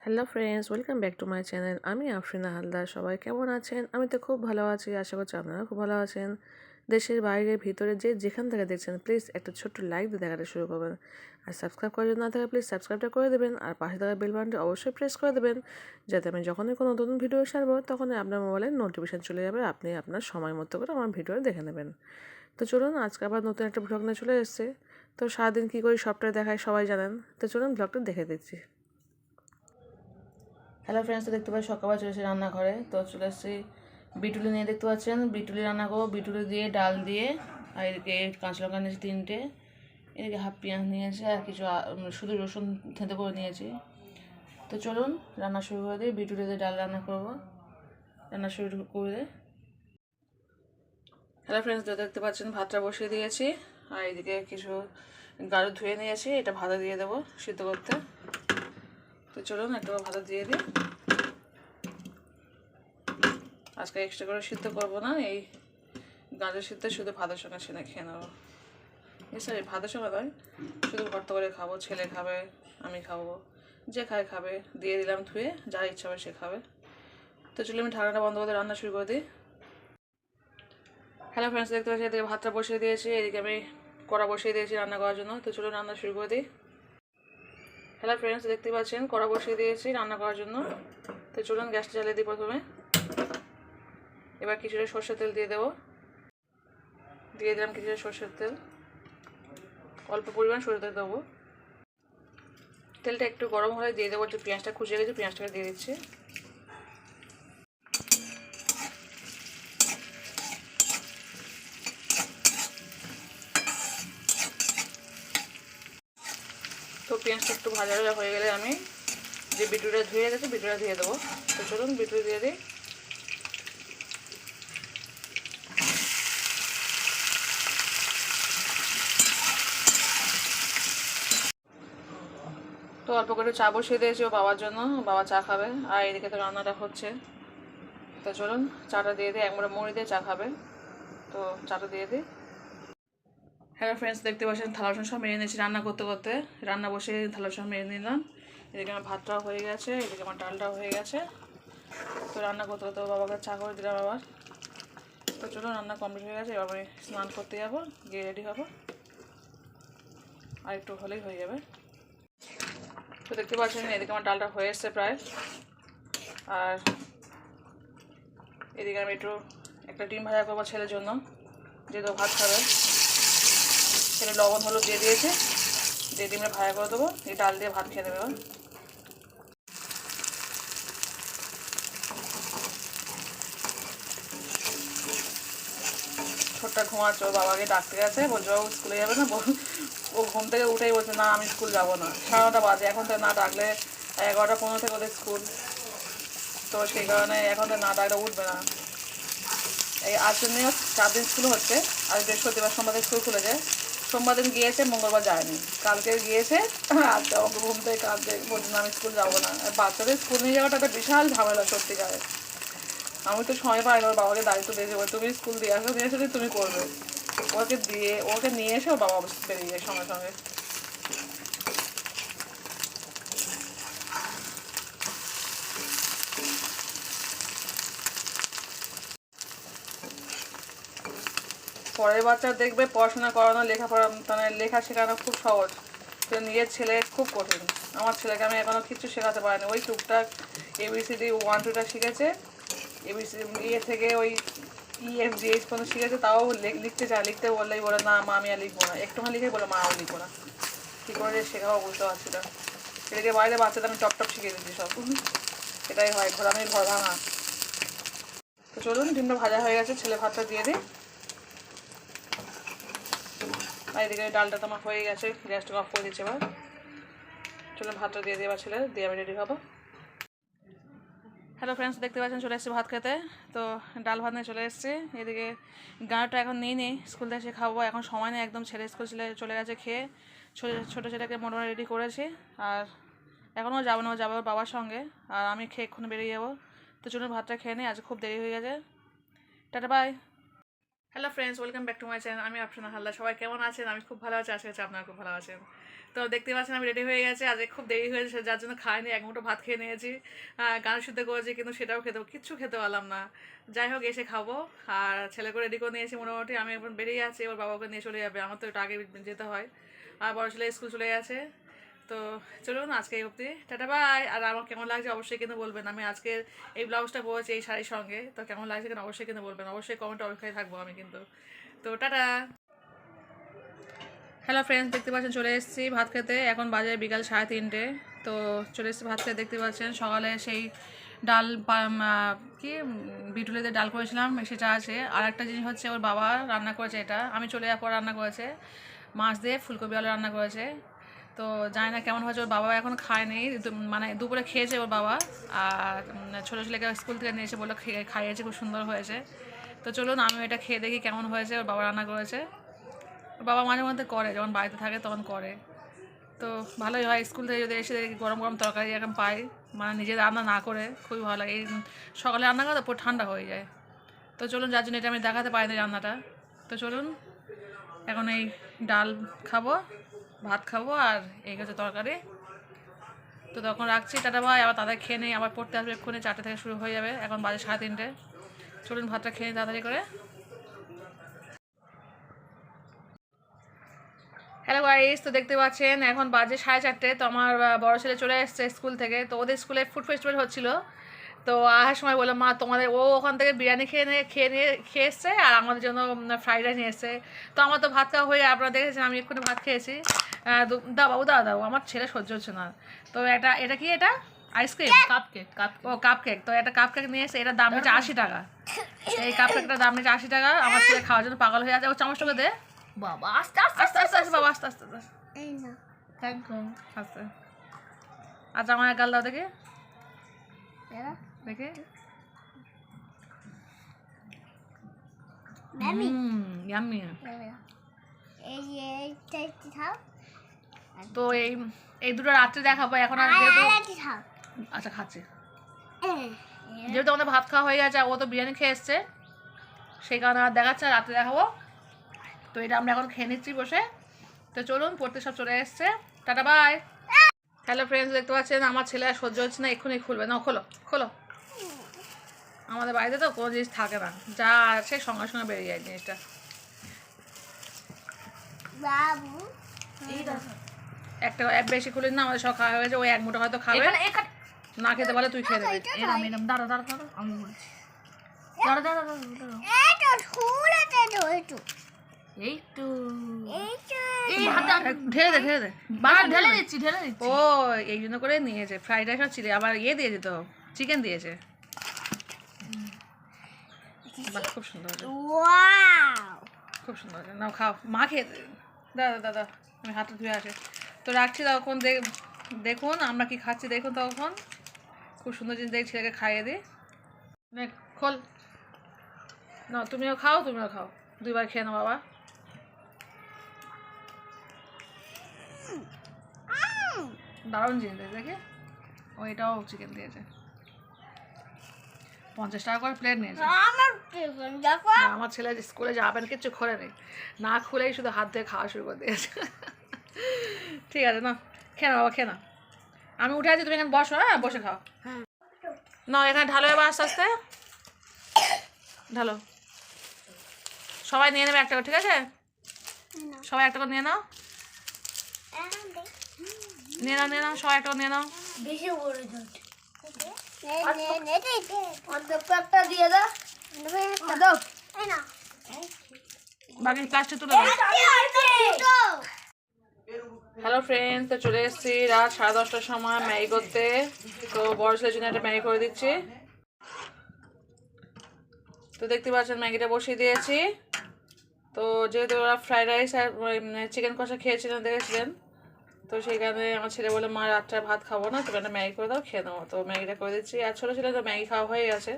Hello friends, welcome back to my channel. আমি আফরিনা হালদার। সবাই কেমন আছেন? আমি তো খুব ভালো আছি, আশা করছি আপনারা খুব ভালো আছেন। দেশের বাইরে ভিতরে যে যেখান থেকে দেখছেন, প্লিজ একটা ছোট্ট লাইক দিয়ে দেখাটা শুরু করবেন। আর সাবস্ক্রাইব করা যদি না থাকে, প্লিজ সাবস্ক্রাইবটা করে দেবেন। আর পাশে থাকা বেল বাটনটি অবশ্যই প্রেস করে দেবেন, যাতে আমি যখনই কোনো নতুন ভিডিও ছাড়বো তখনই আপনার মোবাইলে নোটিফিকেশান চলে যাবে, আপনি আপনার সময় মতো করে আমার ভিডিও দেখে নেবেন। তো চলুন, আজকে আবার নতুন একটা ব্লগ নিয়ে চলে এসেছে। তো সারাদিন কী করি সবটাই দেখায়, সবাই জানেন। তো চলুন ব্লগটা দেখে দিচ্ছি। হ্যালো ফ্রেন্ডস, তো দেখতে পাচ্ছি সকালবেলা চলে এসেছি রান্নাঘরে। তো চলে এসেছি বিটুলি নিয়ে, দেখতে পাচ্ছেন বিটুলি রান্না করবো। বিটুলি দিয়ে ডাল দিয়ে, আর এদিকে কাঁচা লঙ্কা নিয়েছি 3টে, এদিকে হাফ পেঁয়াজ নিয়েছি, আর কিছু শুধু রসুন থেঁতে করে নিয়েছি। তো চলুন রান্না শুরু করে দিই। বিটুলি দিয়ে ডাল রান্না করবো, রান্না শুরু করে দিই। হ্যালো ফ্রেন্ডস, দেখতে পাচ্ছেন ভাতটা বসিয়ে দিয়েছি, আর এদিকে কিছু গাজর ধুয়ে নিয়েছি, এটা ভাতে দিয়ে দেবো সিদ্ধ করতে। তো চলুন একটু ভাতে দিয়ে দিই। আজকে এক্সট্রা করে সিদ্ধ করবো না, এই গাজর সিদ্ধ শুধু ভাতের সঙ্গে সেনে খেয়ে নেবো। সরি, ভাতের সঙ্গে নয়, শুধু ভর্তা করে খাবো। ছেলে খাবে, আমি খাবো, যে খায় খাবে। দিয়ে দিলাম ধুয়ে, যার ইচ্ছা হবে সে খাবে। তো চলো আমি ঢাকনাটা বন্ধ করে রান্না শুরু করে দিই। হ্যালো ফ্রেন্ডস, দেখতে পাচ্ছি এদিকে ভাতটা বসিয়ে দিয়েছি, এদিকে আমি কড়া বসিয়ে দিয়েছি রান্না করার জন্য। তো চলো রান্না শুরু করে দিই। হ্যালো ফ্রেন্ডস, দেখতে পাচ্ছেন কড়া বসিয়ে দিয়েছি রান্না করার জন্য। তো চলুন গ্যাসটা জ্বালিয়ে দিই প্রথমে। এবার কিছুটা সর্ষের তেল দিয়ে দেবো। দিয়ে দিলাম কিছুটা সর্ষের তেল, অল্প পরিমাণ সর্ষের তেল দেবো। তেলটা একটু গরম হলে দিয়ে দেবো যে পেঁয়াজটা কুচিয়ে গেছে, পেঁয়াজটাকে দিয়ে দিচ্ছি। তো পেঁয়াজটা একটু ভাজা ভাজা হয়ে গেলে আমি যে বিটুটা ধুয়ে গেছে বিটুটা দিয়ে দেবো। তো চলুন বিটুটা দিয়ে দিই। তো অল্প করে চা বসিয়ে দিয়েছি ও বাবার জন্য, বাবা চা খাবে। আর এদিকে তো রান্নাটা হচ্ছে। তো চলুন চাটা দিয়ে দিই, একবারে মুড়ি দিয়ে চা খাবে। তো চাটা দিয়ে দিই। হ্যালো ফ্রেন্ডস, দেখতে পাচ্ছেন থালা বাসন সব মেরে নিয়েছি রান্না করতে করতে। রান্না বসে থালা বাসন মেরে নিলাম। এদিকে আমার ভাতটাও হয়ে গেছে, এদিকে আমার ডালটাও হয়ে গেছে। তো রান্না করতে করতে বাবাকে চা করে দিলাম আবার। তো চলুন রান্না কমপ্লিট হয়ে গেছে, এবার আমি স্নান করতে যাবো, গিয়ে রেডি হবো। আর একটু হলেই হয়ে যাবে। তো দেখতে পাচ্ছেন এদিকে আমার ডালটা হয়ে এসছে প্রায়। আর এদিকে আমি একটু একটা ডিম ভাজা করবো ছেলের জন্য, যেহেতু ভাত খাবে। ছেলে লবণ হলুদ দিয়ে দিয়েছে, দিয়ে ডিমটা ভাজা করে দেবো, এই ডাল দিয়ে ভাত খেয়ে দেবে। ছোট্টা ঘুমাচ্ছে, ওর বাবাকে ডাকতে গেছে, বলছে বাবু স্কুলে যাবে না। ও ঘুম থেকে উঠেই বলছে না আমি স্কুল যাবো না। 9:30 বাজে, এখন তো না ডাকলে 11:15 থেকে ওদের স্কুল। তো সেই কারণে এখন তো না ডাকলে উঠবে না। এই আজ জন্যে 4 দিন স্কুল হচ্ছে। আজ বৃহস্পতিবার, সোমবার স্কুল খুলেছে। সোমবার দিন গিয়েছে, মঙ্গলবার যায়নি। কালকে গিয়েছে, আজকে আমাকে ঘুম থেকে কাঁদছে, বলছে না আমি স্কুল যাবো না। বাচ্চাদের স্কুল নিয়ে যাওয়াটা একটা বিশাল ঝামেলা সত্যিকারে। আমি তো সময় পাই না, ওর বাবাকে দায়িত্ব দিয়েছে, তুমি স্কুল দিয়ে আসো তুমি করবে। ওকে নিয়ে এসে ওর বাবা বেরিয়ে যায় সঙ্গে সঙ্গে। পরের বাচ্চা দেখবে পড়াশোনা করানো, লেখাপড়া মানে লেখা শেখানো খুব সহজ, তো নিজের ছেলে খুব কঠিন। আমার ছেলেকে আমি এখনও কিছু শেখাতে পারিনি। ওই টুকটাক ABCD 1 2টা শিখেছে, ABCD থেকে ওই EFGH পর্যন্ত শিখেছে, তাও লিখতে চায়। লিখতে বললেই বলে না মা আমি আর লিখবো না। একটুখানি লিখে বলে মা আমি লিখবো না। কী করে শেখাবো বুঝতে পারছি না। এদিকে বাইরে বাচ্চাদের আমি টপ শিখিয়ে দিচ্ছি সব। এটাই হয়, ঘোরামির ঘর ভাঙা। তো চলুন ডিমটা ভাজা হয়ে গেছে, ছেলে ভাতটা দিয়ে দিই। আর এদিকে ডালটা তো আমার হয়ে গেছে, গ্যাসটা অফ করে দিচ্ছে। এবার চলুন ভাতটা দিয়ে দিই, এবার ছেলে দিয়ে আমি রেডি হবো। হ্যালো ফ্রেন্ডস, দেখতে পাচ্ছেন চলে এসেছি ভাত খেতে। তো ডাল ভাত নিয়ে চলে এসেছি। এদিকে গাঁটা এখন নিই স্কুল থেকে এসে খাবো, এখন সময় নেই একদম। ছেলে স্কুল চলে গেছে খেয়ে। ছোটো ছেলেকে মোটামুটি রেডি করেছি। আর এখনও যাবো না, যাবো বাবার সঙ্গে। আর আমি খেয়ে এক্ষুনি বেরিয়ে যাবো। তো চলুন ভাতটা খেয়ে নিই, আজ খুব দেরি হয়ে গেছে। Tata bye. Hello friends, welcome back to my channel. আমি আফরিনা হালদার। সবাই কেমন আছেন? আমি খুব ভালো আছি, আশা করছি আপনারা খুব ভালো আছেন। তো দেখতে পাচ্ছেন আমি রেডি হয়ে গেছি, আজকে খুব দেরি হয়েছে যার জন্য খাইনি, এক মুঠো ভাত খেয়ে নিয়েছি, গান শুদ্ধ করেছি কিন্তু সেটাও কিচ্ছু খেতে পারলাম না। যাই হোক এসে খাবো। আর ছেলেকে রেডি করে নিয়েছি মোটামুটি, আমি এখন বেরিয়ে আছি, ওর বাবাকে নিয়ে চলে যাবে, আমার তো একটু আগে যেতে হয়। আর বড় ছেলে স্কুল চলে গেছে। তো চলুন আজকে এই অবধি, টাটা বাই। আর আমার কেমন লাগছে অবশ্যই কিন্তু বলবেন, আমি আজকের এই ব্লাউজটা পরেছি এই শাড়ির সঙ্গে, তো কেমন লাগছে কিন্তু অবশ্যই কিন্তু বলবেন, অবশ্যই কমেন্টে অপেক্ষায় থাকবো আমি কিন্তু। তো টাটা। হ্যালো ফ্রেন্ডস, দেখতে পাচ্ছেন চলে এসেছি ভাত খেতে, এখন বাজে বিকাল 3:30। তো চলে এসেছি ভাত খেতে, দেখতে পাচ্ছেন সকালে সেই ডাল কি বিটুলিতে ডাল করেছিলাম সেটা আছে। আর একটা জিনিস হচ্ছে ওর বাবা রান্না করেছে, এটা আমি চলে যাওয়ার পর রান্না করেছে, মাছ দিয়ে ফুলকপি আলু রান্না করেছে। তো জানি না কেমন হয়েছে, ওর বাবা এখন খায়নি, মানে দুপুরে খেয়েছে ওর বাবা। আর ছোটো ছেলেকে স্কুল থেকে নিয়ে এসে বললো খাইয়েছে, খুব সুন্দর হয়েছে। তো চলুন আমি এটা খেয়ে দেখি কেমন হয়েছে, ওর বাবা রান্না করেছে। বাবা মাঝে মধ্যে করে, যখন বাড়িতে থাকে তখন করে, তো ভালোই হয়। স্কুল থেকে যদি এসে গরম গরম তরকারি এখন পাই, মানে নিজে রান্না না করে, খুবই ভালো লাগে। এই সকালে রান্না করে তো পুরো ঠান্ডা হয়ে যায়। তো চলুন, যার জন্য এটা আমি দেখাতে পারিনি রান্নাটা। তো চলুন এখন এই ডাল খাবো, ভাত খাবো, আর এই হচ্ছে তরকারি। তো তখন রাখছি, টাটা ভাই। আবার তাদের খেয়ে নেই, আবার পড়তে আসবে এক্ষুনি, 4টে থেকে শুরু হয়ে যাবে, এখন বাজে 3:30। চলুন ভাতটা খেয়ে নিই তাড়াতাড়ি করে। হ্যালো গাইস, তো দেখতে পাচ্ছেন এখন বাজে 4:30। তো আমার বড় ছেলে চলে এসছে স্কুল থেকে, তো ওদের স্কুলে ফুড ফেস্টিভ্যাল হচ্ছিল। তো আসার সময় বললাম মা তোমাদের, ও ওখান থেকে বিরিয়ানি খেয়ে এসছে, আর আমাদের জন্য ফ্রাইড রাইস নিয়ে এসছে। তো আমার তো ভাত খাওয়া হয়ে, আপনারা দেখেছেন আমি এক্ষুনি ভাত খেয়েছি। দাও বাবু দাও, আমার ছেলে সহ্য হচ্ছে না। তো এটা কি, এটা আইসক্রিম কাপ কেক। তো একটা কাপ কেক নিয়ে এসে, এটার দাম নিচ্ছে 80 টাকা। এই কাপ কেকটার দাম নিচ্ছে 80 টাকা। আমার ছেলে খাওয়ার জন্য পাগল হয়ে আছে, ও চামচটাকে দে বাবা, আস্তে আস্তে আস্তে আস্তে আস্তে বাবা, আস্তে আস্তে থ্যাংক ইউ, আস্তে। আচ্ছা আমার গাল দাও দেখে দেখে। ইয়াম্মি। তো এই দুটো রাত্রে দেখাবো এখন। আর আচ্ছা খাচ্ছি, যেহেতু আমাদের ভাত খাওয়া হয়ে গেছে, ও তো বিরিয়ানি খেয়ে এসছে, সেই কারণে আর দেখাচ্ছে, রাত্রে দেখাবো। তো এটা আমরা এখন খেয়ে নিচ্ছি বসে। তো চলুন, পড়তে সব চলে এসছে, টাটা বাই। হ্যালো ফ্রেন্ডস, দেখতে পাচ্ছেন আমার ছেলে আর সহ্য হচ্ছে না, এক্ষুনি খুলবে না। খোলো খোলো, আমাদের বাড়িতে তো কোনো জিনিস থাকে না, যা আছে সঙ্গে সঙ্গে বেরিয়ে যায় জিনিসটা। একটা এক বেশি খুলিস না, আমাদের সব খাওয়া হয়ে গেছে, ওই এক মুঠো হয়তো খাবে, না খেতে পারলে তুই খেয়ে দেবে। দাঁড়া দাঁড়া দাঁড়া, আমি বলছি দাঁড়া দাঁড়া দাঁড়া, ঢেলে দিচ্ছি। ও এই জন্য করে নিয়েছে, ফ্রাইড রাইস আর চিলি, আবার দিয়েছে, তো চিকেন দিয়েছে। খুব সুন্দর হয়েছে, খুব সুন্দর হয়েছে। নাও খাও, মা খেয়ে দাদা দাদা, আমি হাতটা ধুয়ে আসে। তো রাখছি, তখন দেখুন আমরা কি খাচ্ছি, দেখুন তখন খুব সুন্দর জিনিস দেখে ছেলেকে খাইয়ে দিই। খোল না, তুমিও খাও, দুইবার খেয়ে নাও বাবা। দারুণ জিনিস দেখে, ও এটাও চিকেন দিয়েছে, 50 টাকা করে প্লেট নিয়েছে। আমার ছেলে স্কুলে যাবেন, কিচ্ছু খোলে নেই, না খুলেই শুধু হাত ধুয়ে খাওয়া শুরু করে দিয়েছে। ঠিক আছে না, খেয়ে না বাবা, খেয়ে না, আমি উঠে আছি, তুমি এখানে বসো, হ্যাঁ বসে খাও। না এখানে ঢালো এবার, আস্তে আস্তে ঢালো, সবাই নিয়ে নেবে একটা করে, ঠিক আছে? সবাই একটা করে নিয়ে নাও, নিয়ে নাও সবাই একটা করে নিয়ে নাও। বাকি প্লাস্টিক তুলে দাও। হ্যালো ফ্রেন্ডস, তো চলে এসেছি রাত 10:30টার সময় ম্যাগি করতে। তো বড় ছেলের জন্য একটা ম্যাগি করে দিচ্ছি। তো দেখতে পাচ্ছেন ম্যাগিটা বসিয়ে দিয়েছি। তো যেহেতু ওরা ফ্রাইড রাইস আর চিকেন কষা খেয়েছিলেন, দেখেছিলেন, তো সেইখানে আমার ছেলে বলে মা রাত্রে ভাত খাবো না, তুমি একটা ম্যাগি করে দাও, খেয়ে নেবো। তো ম্যাগিটা করে দিচ্ছি। আর ছোটো ছেলে তো ম্যাগি খাওয়া হয়ে গেছে,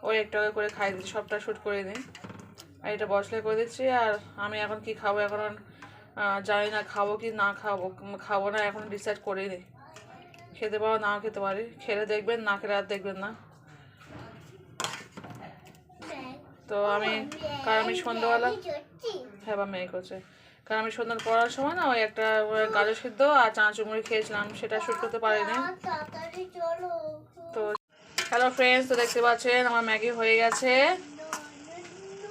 ওই একটা করে খাই দিচ্ছি, সবটা শ্যুট করে দিই। আর এটা বসলে করে দিচ্ছি। আর আমি এখন কি খাবো, এখন জানি না খাবো কি না খাবো না, এখন ডিসাইড করিনি। খেতে পারো নাও খেতে পারি, খেলে দেখবেন, না খেলে আর দেখবেন না। তো আমি সন্ধ্যাবেলা, হ্যাঁ বা ম্যাগি করছে, কারণ আমি সন্ধ্যার পড়ার সময় না ওই একটা গাজর সিদ্ধ আর চানাচুর মুড়ি খেয়েছিলাম, সেটা শ্যুট করতে পারিনি। তো হ্যালো ফ্রেন্ডস, তো দেখতে পাচ্ছেন আমার ম্যাগি হয়ে গেছে।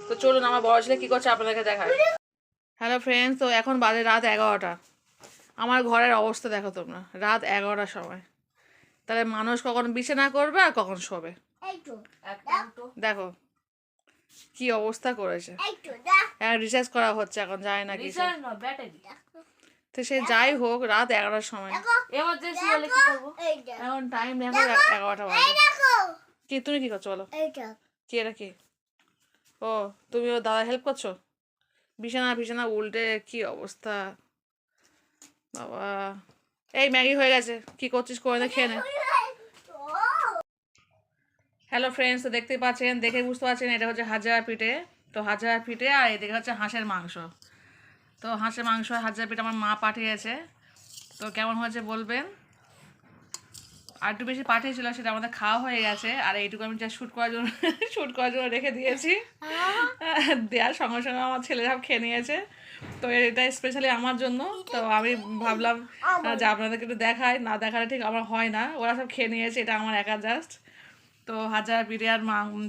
তো চলুন আমার বড় ছেলে কী করছে আপনাদেরকে দেখায়। হ্যালো ফ্রেন্ডস, তো এখন বাজে রাত 11টা। আমার ঘরের অবস্থা দেখো তোমরা, রাত 11টার সময়। তাহলে মানুষ কখন বিছানা করবে আর কখন শোবে? দেখো কি অবস্থা করেছে। রিচার্জ করা হচ্ছে এখন, যায় না কি তো সে যাই হোক, রাত 11টার সময়। এখন টাইম দেখো 11টা বাজে। কি তুমি কি করছো বলো? কি এটা কি? ও তুমি ও দাদা হেল্প করছো? বিছানা বিছানা উল্টে কি অবস্থা বাবা। এই ম্যাগি হয়ে গেছে, কি করছিস করে নে, খেয়ে নে। হ্যালো ফ্রেন্ডস, তো দেখতে পাচ্ছেন, দেখে বুঝতে পারছেন এটা হচ্ছে হাজার পিঠে। তো হাজার পিঠে আর এদিকে হচ্ছে হাঁসের মাংস। তো হাঁসের মাংস হাজার পিঠে আমার মা পাঠিয়েছে। তো কেমন হয়েছে বলবেন। আর একটু বেশি পাঠিয়েছিল, সেটা আমাদের খাওয়া হয়ে গেছে। আর এইটুকু আমি যা শ্যুট করার জন্য রেখে দিয়েছি। দেওয়ার সঙ্গে সঙ্গে আমার ছেলেরা খেয়ে নিয়েছে। তো এটা স্পেশালি আমার জন্য। তো আমি ভাবলাম যে আপনাদেরকে একটু দেখাই, না দেখালে ঠিক আমার হয় না। ওরা সব খেয়ে নিয়েছে, এটা আমার একা জাস্ট। তো হাজার পিঠে আর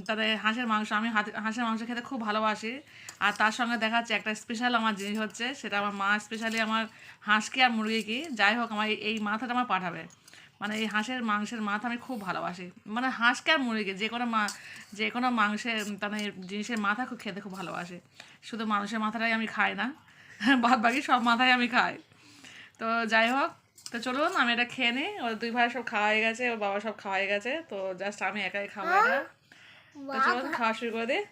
তাদের হাঁসের মাংস, আমি হাঁসের মাংস খেতে খুব ভালোবাসি। আর তার সঙ্গে দেখাচ্ছে একটা স্পেশাল আমার জিনিস হচ্ছে, সেটা আমার মা স্পেশালি আমার হাঁসকে আর মুরগি কি যাই হোক আমার এই মাথাটা আমার পাঠাবে। মানে এই হাঁসের মাংসের মাথা আমি খুব ভালোবাসি। মানে হাঁসকে আর মুরগি যে কোনো মাংসের মানে জিনিসের মাথা খুব খেতে খুব ভালোবাসি। শুধু মানুষের মাথাটাই আমি খাই না, বাদ বাকি সব মাথাই আমি খাই। তো যাই হোক, তো চলুন আমি এটা খেয়ে নিই। ওর দুই ভাই সব খাওয়া হয়ে গেছে, ওর বাবা সব খাওয়া হয়ে গেছে। তো জাস্ট আমি একাই খাবো এটা। তো চলুন খাওয়া শুরু করে দিই।